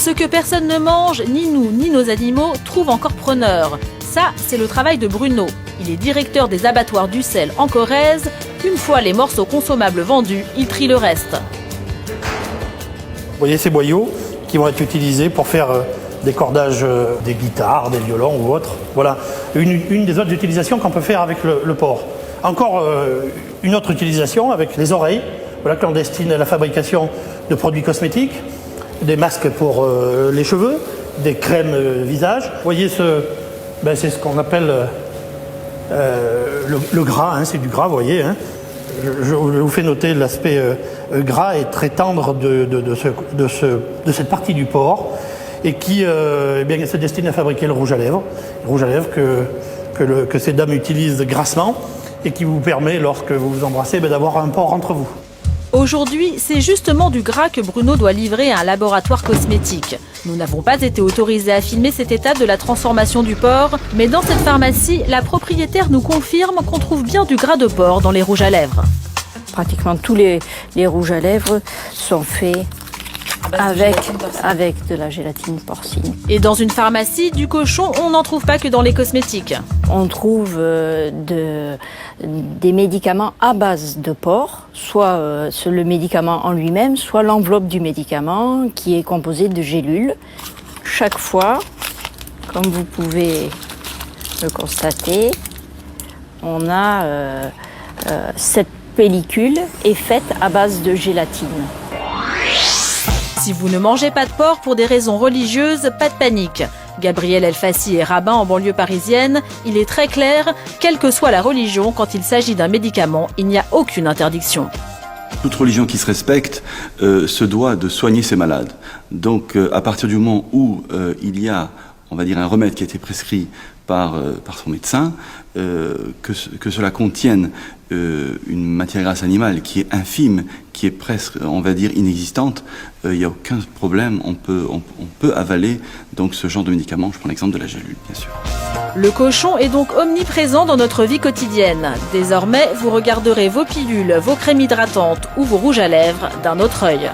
Ce que personne ne mange, ni nous, ni nos animaux, trouve encore preneur. Ça, c'est le travail de Bruno. Il est directeur des abattoirs d'Ussel en Corrèze. Une fois les morceaux consommables vendus, il trie le reste. Vous voyez ces boyaux qui vont être utilisés pour faire des cordages, des guitares, des violons ou autres. Voilà une des autres utilisations qu'on peut faire avec le porc. Encore une autre utilisation avec les oreilles, voilà, clandestine à la fabrication de produits cosmétiques, des masques pour les cheveux, des crèmes visage. Vous voyez, c'est ce qu'on appelle le gras, hein, c'est du gras, vous voyez. Hein. Je vous fais noter l'aspect gras et très tendre de cette partie du porc et qui se destine à fabriquer le rouge à lèvres que ces dames utilisent grassement et qui vous permet, lorsque vous vous embrassez, d'avoir un porc entre vous. Aujourd'hui, c'est justement du gras que Bruno doit livrer à un laboratoire cosmétique. Nous n'avons pas été autorisés à filmer cette étape de la transformation du porc, mais dans cette pharmacie, la propriétaire nous confirme qu'on trouve bien du gras de porc dans les rouges à lèvres. Pratiquement tous les rouges à lèvres sont faits avec de la gélatine porcine. Et dans une pharmacie, du cochon, on n'en trouve pas que dans les cosmétiques. On trouve des médicaments à base de porc, soit le médicament en lui-même, soit l'enveloppe du médicament qui est composée de gélules. Chaque fois, comme vous pouvez le constater, on a cette pellicule est faite à base de gélatine. Si vous ne mangez pas de porc pour des raisons religieuses, pas de panique. Gabriel Elfassi est rabbin en banlieue parisienne. Il est très clair, quelle que soit la religion, quand il s'agit d'un médicament, il n'y a aucune interdiction. Toute religion qui se respecte se doit de soigner ses malades. Donc à partir du moment où il y a, on va dire, un remède qui a été prescrit par son médecin, que cela contienne une matière grasse animale qui est infime, qui est presque, on va dire, inexistante, il n'y a aucun problème, on peut avaler donc ce genre de médicament. Je prends l'exemple de la gélule, bien sûr. Le cochon est donc omniprésent dans notre vie quotidienne. Désormais, vous regarderez vos pilules, vos crèmes hydratantes ou vos rouges à lèvres d'un autre œil.